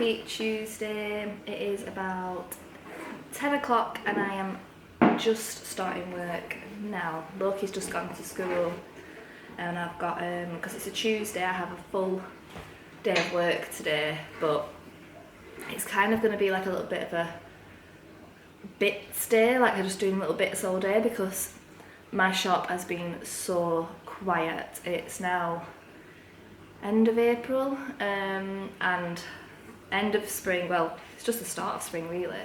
Happy Tuesday. It is about 10 o'clock and I am just starting work now. Loki's just gone to school and I've got, because it's a Tuesday, I have a full day of work today, but it's kind of going to be like a little bit of a bits day, like I'm just doing little bits all day because my shop has been so quiet. It's now end of April and end of spring. Well, it's just the start of spring really,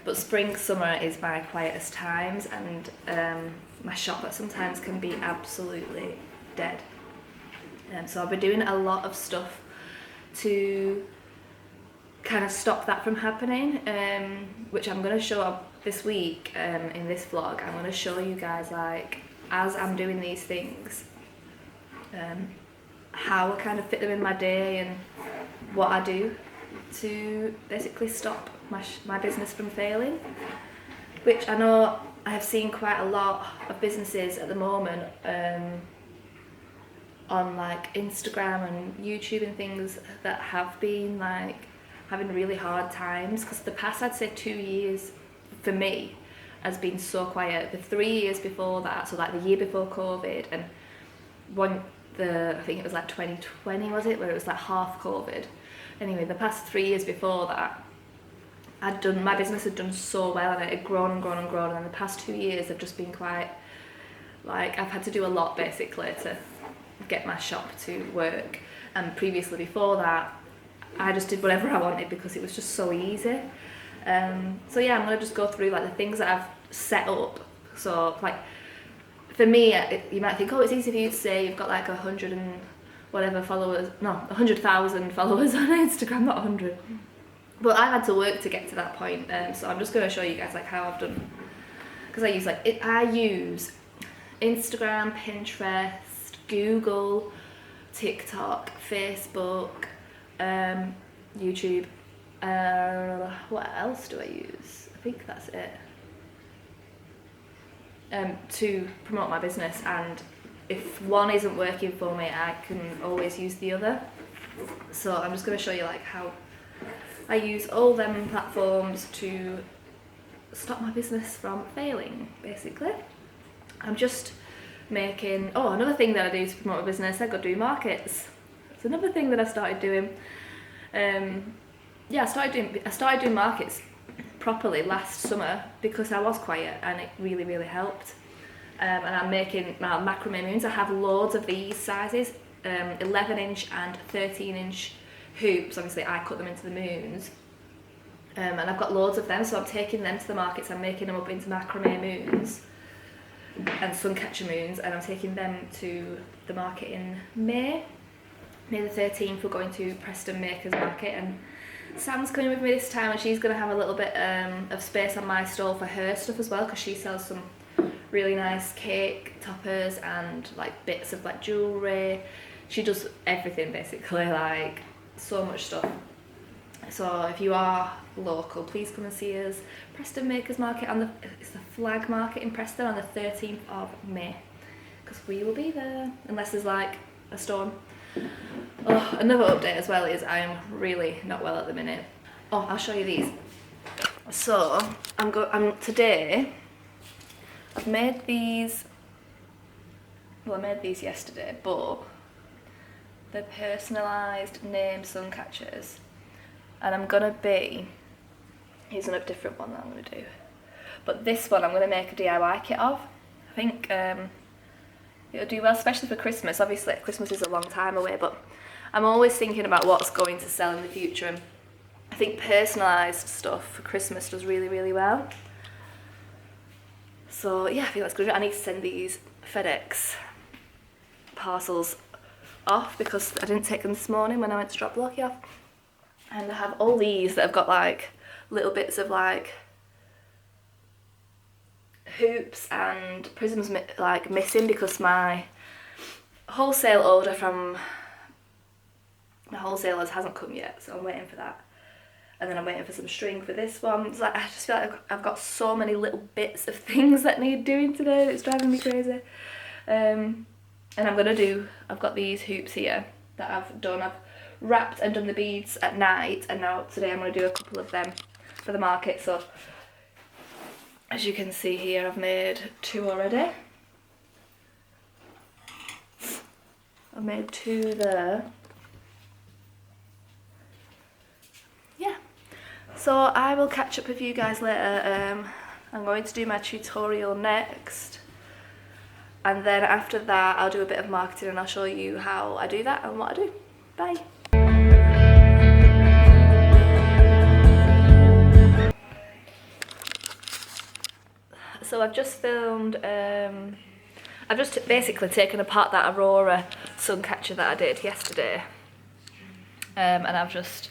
but spring, summer is my quietest times, and my shop sometimes can be absolutely dead. So I've been doing a lot of stuff to kind of stop that from happening, which I'm going to show up this week in this vlog. I'm going to show you guys, like, as I'm doing these things, how I kind of fit them in my day and what I do to basically stop my business from failing, which I know I have seen quite a lot of businesses at the moment on like Instagram and YouTube and things that have been like having really hard times, because the past, I'd say 2 years for me has been so quiet. The 3 years before that, so like the year before COVID, and I think it was like 2020, was it, where it was like half COVID. Anyway, the past 3 years before that, my business had done so well and it had grown and grown and grown, and the past 2 years have just been quite, like, I've had to do a lot basically to get my shop to work. And previously, before that, I just did whatever I wanted because it was just so easy. So yeah, I'm going to just go through like the things that I've set up. So like, for me, you might think, oh, it's easy for you to say you've got like 100 and whatever followers, no, 100,000 followers on Instagram, not 100. But I had to work to get to that point, so I'm just going to show you guys like how I've done, because I use Instagram, Pinterest, Google, TikTok, Facebook, YouTube. What else do I use? I think that's it. To promote my business, and if one isn't working for me, I can always use the other. So I'm just going to show you like how I use all them platforms to stop my business from failing, basically. I'm just making, another thing that I do to promote my business, I go do markets. It's another thing that I started doing. I started doing markets properly last summer because I was quiet, and it really, really helped. And I'm making macrame moons. I have loads of these sizes, 11-inch and 13-inch hoops. Obviously I cut them into the moons, and I've got loads of them, so I'm taking them to the markets. I'm making them up into macrame moons and suncatcher moons, and I'm taking them to the market in May the 13th. We're going to Preston Makers Market, and Sam's coming with me this time, and she's going to have a little bit of space on my stall for her stuff as well, because she sells some really nice cake toppers and like bits of like jewellery. She does everything basically, like so much stuff. So if you are local, please come and see us. Preston Makers Market, it's the flag market in Preston on the 13th of May, because we will be there, unless there's like a storm. Another update as well is I am really not well at the minute. I'll show you these. So today I've made these. Well, I made these yesterday, but they're personalised name sun catchers, and I'm gonna be. Here's another different one that I'm gonna do, but this one I'm gonna make a DIY kit of. I think it'll do well, especially for Christmas. Obviously, Christmas is a long time away, but I'm always thinking about what's going to sell in the future, and I think personalised stuff for Christmas does really, really well. So yeah, I think that's good. I need to send these FedEx parcels off because I didn't take them this morning when I went to drop Loki off. And I have all these that have got like little bits of like hoops and prisms like missing, because my wholesale order from my wholesalers hasn't come yet, so I'm waiting for that. And then I'm waiting for some string for this one. It's like, I just feel like I've got so many little bits of things that need doing today. It's driving me crazy. And I've got these hoops here that I've done. I've wrapped and done the beads at night, and now today I'm going to do a couple of them for the market. So as you can see here, I've made 2 already. I've made 2 there. Yeah, so I will catch up with you guys later. I'm going to do my tutorial next, and then after that I'll do a bit of marketing and I'll show you how I do that and what I do. Bye. So I've just filmed, I've just basically taken apart that Aurora sun catcher that I did yesterday, and I've just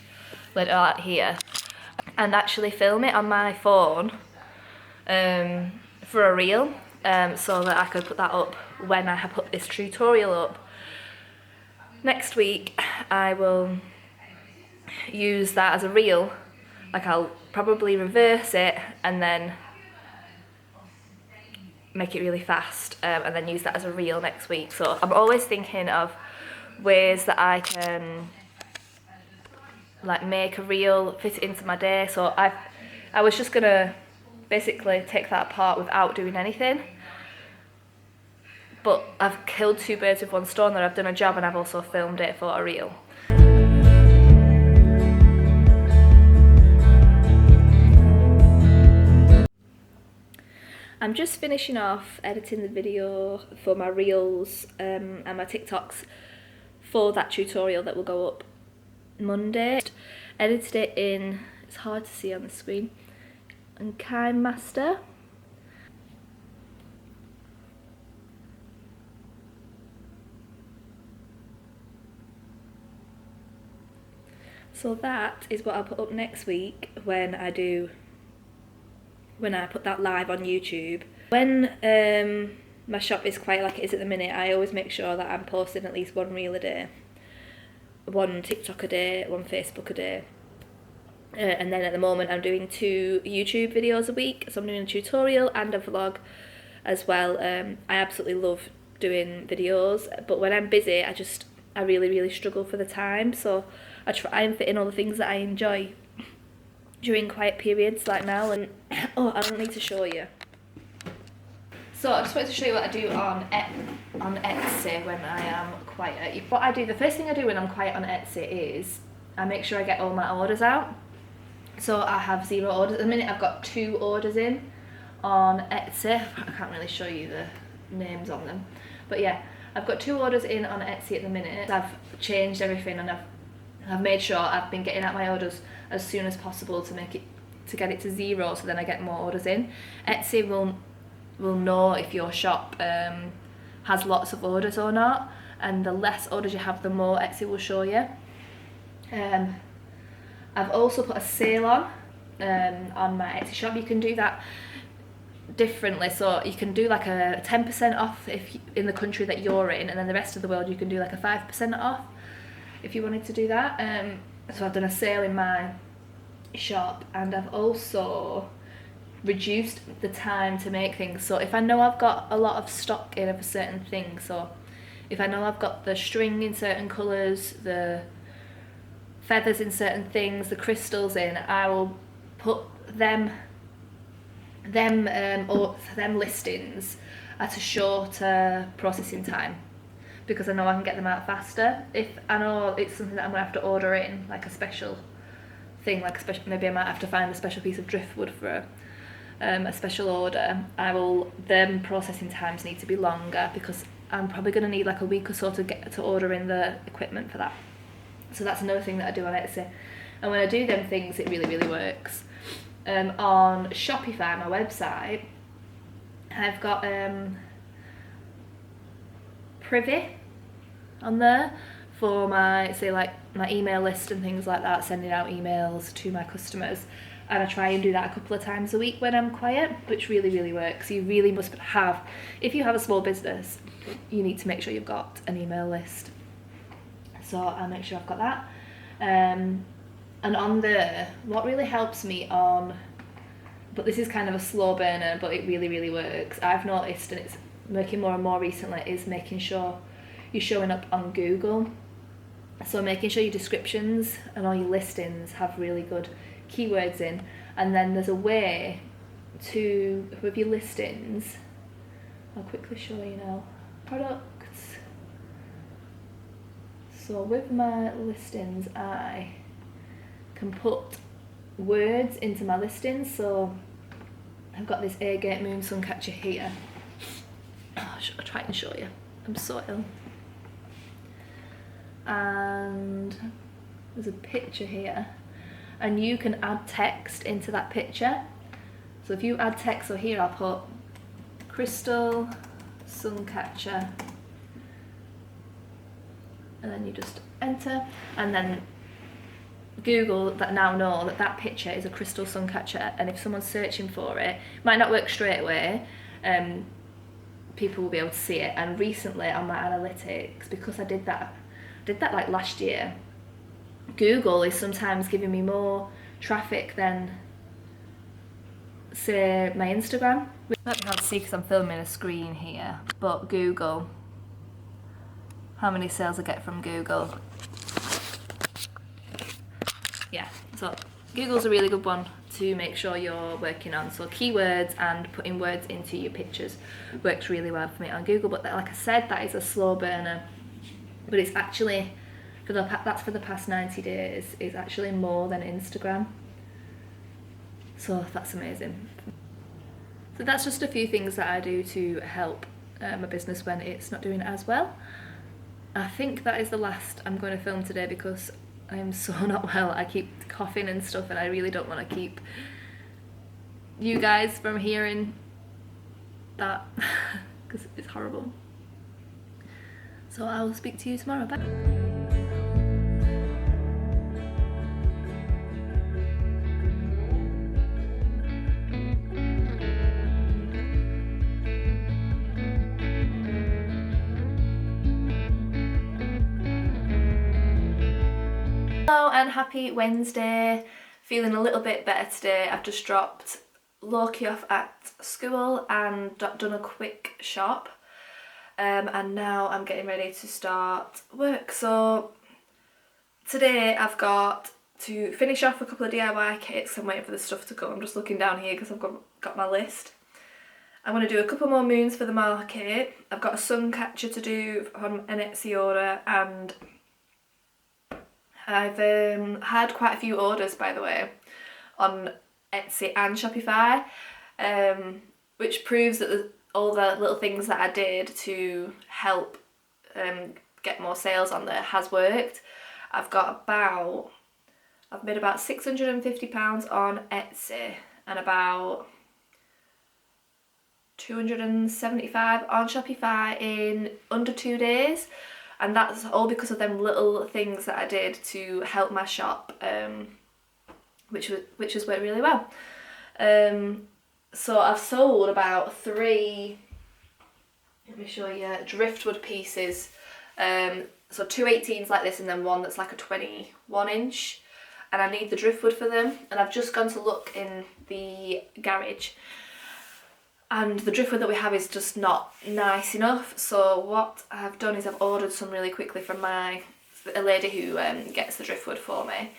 laid it out here and actually film it on my phone for a reel, so that I could put that up when I have put this tutorial up. Next week I will use that as a reel, like I'll probably reverse it and then make it really fast, and then use that as a reel next week. So I'm always thinking of ways that I can like make a reel, fit it into my day. So I was just gonna basically take that apart without doing anything, but I've killed 2 birds with 1 stone there. I've done a job and I've also filmed it for a reel. I'm just finishing off editing the video for my reels and my TikToks for that tutorial that will go up Monday. Edited it in, it's hard to see on the screen, in KineMaster. So that is what I'll put up next week when I put that live on YouTube. When my shop is quiet like it is at the minute, I always make sure that I'm posting at least 1 reel a day, 1 TikTok a day, 1 Facebook a day. And then at the moment I'm doing 2 YouTube videos a week, so I'm doing a tutorial and a vlog as well. I absolutely love doing videos, but when I'm busy I really struggle for the time, so I try and fit in all the things that I enjoy during quiet periods like now. And oh, I don't need to show you. So I just wanted to show you what I do on Etsy when I am quiet. What I do, the first thing I do when I'm quiet on Etsy is I make sure I get all my orders out. So I have 0 orders. At the minute I've got 2 orders in on Etsy. I can't really show you the names on them, but yeah, I've got 2 orders in on Etsy at the minute. I've changed everything and I've made sure I've been getting out my orders as soon as possible to get it to 0, so then I get more orders in. Etsy will know if your shop has lots of orders or not, and the less orders you have, the more Etsy will show you. I've also put a sale on my Etsy shop. You can do that differently, so you can do like a 10% off if in the country that you're in, and then the rest of the world you can do like a 5% off if you wanted to do that. So I've done a sale in my shop, and I've also reduced the time to make things. So if I know I've got a lot of stock in of a certain thing, so if I know I've got the string in certain colours, the feathers in certain things, the crystals in, I will put them listings at a shorter processing time, because I know I can get them out faster. If I know it's something that I'm going to have to order in, like a special thing, like a special, maybe I might have to find a special piece of driftwood for a special order, them processing times need to be longer, because I'm probably going to need like a week or so to get to order in the equipment for that. So that's another thing that I do on Etsy, and when I do them things, it really works. On Shopify, my website, I've got Privy on there for my, say, like my email list and things like that, sending out emails to my customers, and I try and do that a couple of times a week when I'm quiet, which really works. You really must have, if you have a small business, you need to make sure you've got an email list. So I'll make sure I've got that. And on there, what really helps me on, but this is kind of a slow burner, but it really works, I've noticed, and it's working more and more recently, is making sure you're showing up on Google. So making sure your descriptions and all your listings have really good keywords in. And then there's a way to, with your listings, I'll quickly show you now, products. So with my listings, I can put words into my listings. So I've got this agate moon suncatcher here. Oh, I'll try and show you. I'm so ill. And there's a picture here, and you can add text into that picture. So if you add text, so here I'll put crystal suncatcher, and then you just enter, and then Google that now know that that picture is a crystal suncatcher, and if someone's searching for it, it might not work straight away, people will be able to see it. And recently on my analytics, because I did that like last year, Google is sometimes giving me more traffic than, say, my Instagram. Might be hard to see because I'm filming a screen here, but Google, how many sales I get from Google. Yeah, so Google's a really good one to make sure you're working on. So keywords and putting words into your pictures works really well for me on Google, but like I said, that is a slow burner. But it's actually, that's for the past 90 days, it's actually more than Instagram. So that's amazing. So that's just a few things that I do to help my business when it's not doing as well. I think that is the last I'm going to film today because I'm so not well. I keep coughing and stuff, and I really don't want to keep you guys from hearing that because it's horrible. So I will speak to you tomorrow. Bye. Hello and happy Wednesday. Feeling a little bit better today. I've just dropped Loki off at school and done a quick shop. And now I'm getting ready to start work. So today I've got to finish off a couple of DIY kits. I'm waiting for the stuff to come. I'm just looking down here because I've got my list. I'm going to do a couple more moons for the market. I've got a sun catcher to do on an Etsy order, and I've had quite a few orders, by the way, on Etsy and Shopify, which proves that all the little things that I did to help get more sales on there has worked. I've made about £650 on Etsy and about 275 on Shopify in under 2 days, and that's all because of them little things that I did to help my shop, which has worked really well. So I've sold about 3, let me show you, driftwood pieces. So 2 18s like this and then one that's like a 21 inch. And I need the driftwood for them. And I've just gone to look in the garage. And the driftwood that we have is just not nice enough. So what I've done is I've ordered some really quickly from a lady who gets the driftwood for me.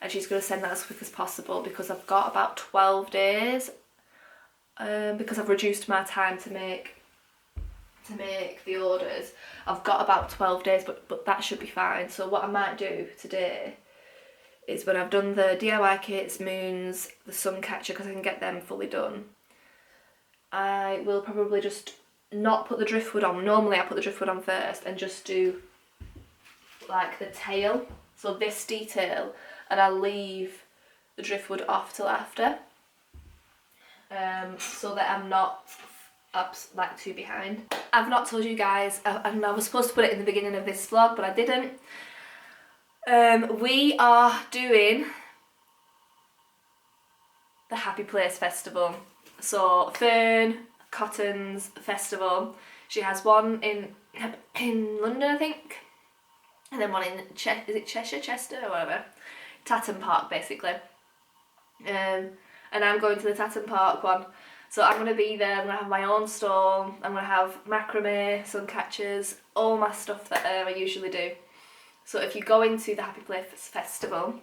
And she's going to send that as quick as possible because I've got about 12 days. Because I've reduced my time to make the orders, I've got about 12 days, but that should be fine. So what I might do today is when I've done the DIY kits, moons, the sun catcher, because I can get them fully done, I will probably just not put the driftwood on. Normally I put the driftwood on first and just do like the tail, so this detail, and I'll leave the driftwood off till after. So that I'm not like too behind. I've not told you guys, and I was supposed to put it in the beginning of this vlog, but I didn't. We are doing the Happy Place Festival. So Fern Cotton's festival. She has one in London, I think, and then one in Chester or whatever, Tatton Park basically. And I'm going to the Tatton Park one. So I'm going to be there, I'm going to have my own stall, I'm going to have macrame, sun catchers, all my stuff that I usually do. So if you go into the Happy Place Festival,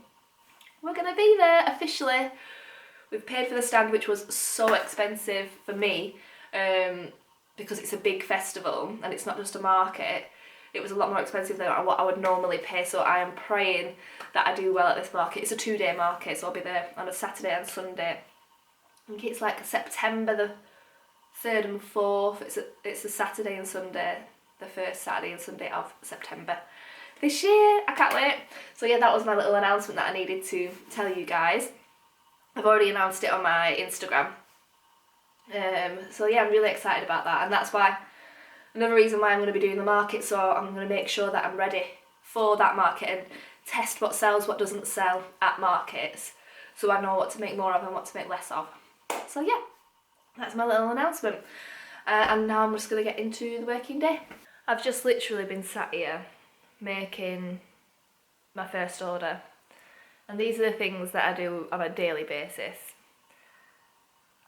we're going to be there officially. We've paid for the stand, which was so expensive for me, because it's a big festival and it's not just a market. It was a lot more expensive than what I would normally pay, so I am praying that I do well at this market. It's a 2-day market, so I'll be there on a Saturday and Sunday. I think it's like September the 3rd and 4th. It's a Saturday and Sunday, the first Saturday and Sunday of September this year. I can't wait. So yeah, that was my little announcement that I needed to tell you guys. I've already announced it on my Instagram. So yeah, I'm really excited about that, and that's why, another reason why I'm going to be doing the market, so I'm going to make sure that I'm ready for that market and test what sells, what doesn't sell at markets, so I know what to make more of and what to make less of. So yeah, that's my little announcement. And now I'm just going to get into the working day. I've just literally been sat here making my first order, and these are the things that I do on a daily basis.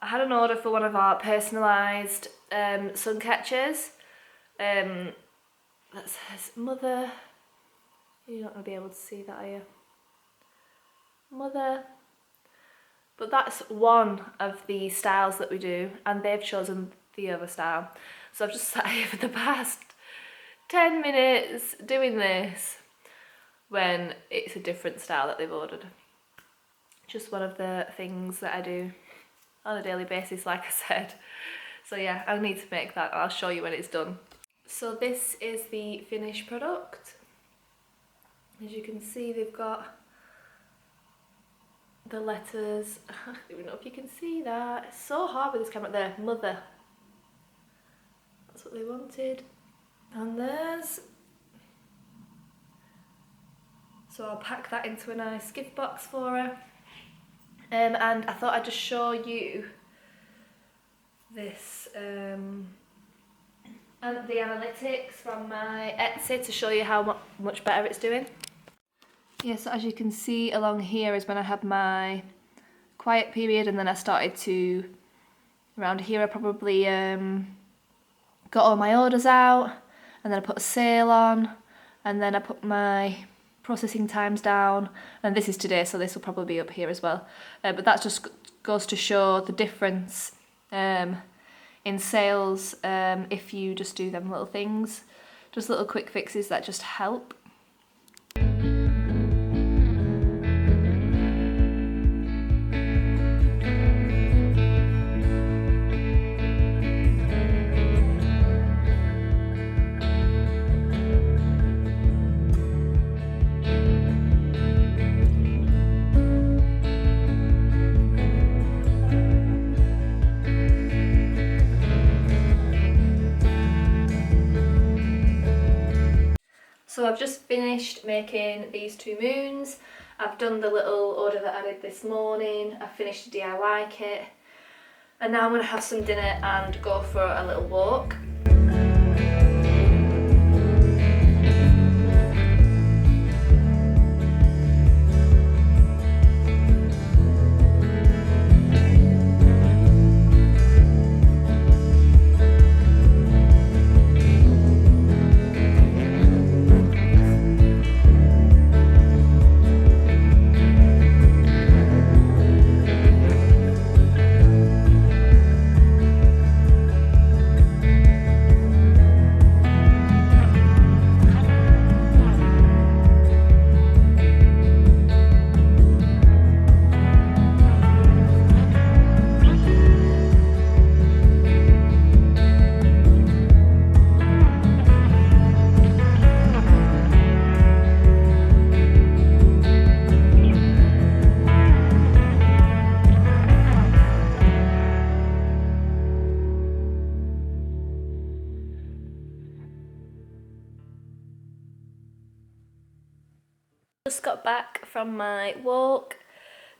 I had an order for one of our personalised sun catchers that says Mother. You're not going to be able to see that, are you? Mother. But that's one of the styles that we do, and they've chosen the other style. So I've just sat here for the past 10 minutes doing this when it's a different style that they've ordered. Just one of the things that I do on a daily basis, like I said. So yeah, I need to make that. I'll show you when it's done. So this is the finished product. As you can see, they've got the letters. I don't even know if you can see that. It's so hard with this camera. There, Mother. That's what they wanted. And there's. So I'll pack that into a nice gift box for her. And I thought I'd just show you this and the analytics from my Etsy to show you how much better it's doing. Yeah, so as you can see along here is when I had my quiet period, and then I started to, around here I probably got all my orders out, and then I put a sale on, and then I put my processing times down, and this is today, so this will probably be up here as well, but that just goes to show the difference in sales if you just do them little things, just little quick fixes that just help. So I've just finished making these 2 moons. I've done the little order that I did this morning. I've finished the DIY kit. And now I'm going to have some dinner and go for a little walk. Just got back from my walk.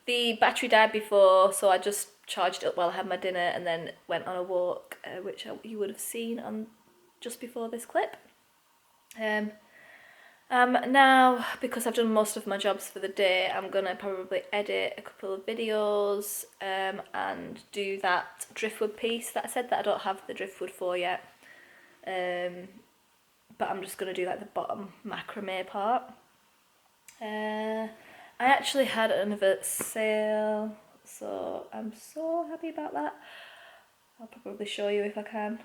The battery died before, so I just charged it up while I had my dinner and then went on a walk, which you would have seen on just before this clip. Now, because I've done most of my jobs for the day, I'm going to probably edit a couple of videos and do that driftwood piece that I said that I don't have the driftwood for yet. But I'm just going to do like the bottom macrame part. I actually had another sale, so I'm so happy about that. I'll probably show you if I can.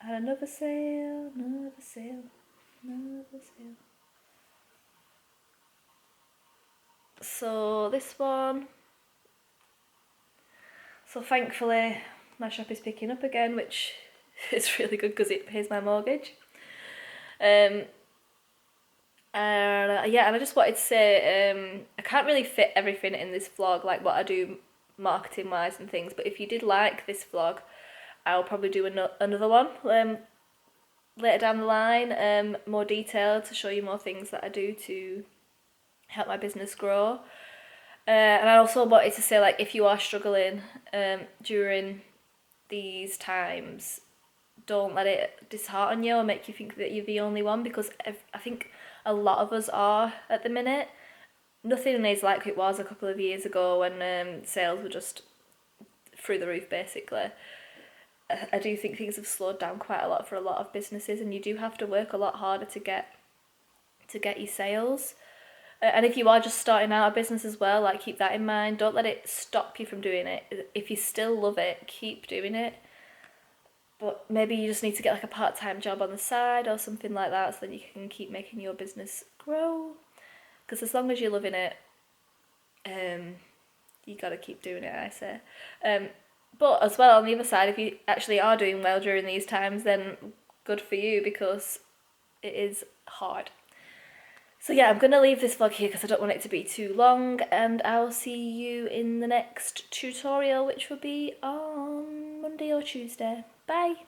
I had another sale, another sale, another sale. So this one, so thankfully my shop is picking up again, which is really good because it pays my mortgage. And I just wanted to say, I can't really fit everything in this vlog, like what I do marketing wise and things, but if you did like this vlog, I'll probably do another one later down the line, more detailed, to show you more things that I do to help my business grow. And I also wanted to say, like, if you are struggling during these times, don't let it dishearten you or make you think that you're the only one, because I think a lot of us are at the minute. Nothing is like it was a couple of years ago when sales were just through the roof, basically. I do think things have slowed down quite a lot for a lot of businesses, and you do have to work a lot harder to get your sales. And if you are just starting out a business as well, like, keep that in mind. Don't let it stop you from doing it. If you still love it, keep doing it. But maybe you just need to get like a part-time job on the side or something like that, so that you can keep making your business grow. Because as long as you're loving it, you gotta keep doing it, I say. But as well, on the other side, if you actually are doing well during these times, then good for you, because it is hard. So yeah, I'm going to leave this vlog here because I don't want it to be too long, and I'll see you in the next tutorial, which will be on Monday or Tuesday. Bye!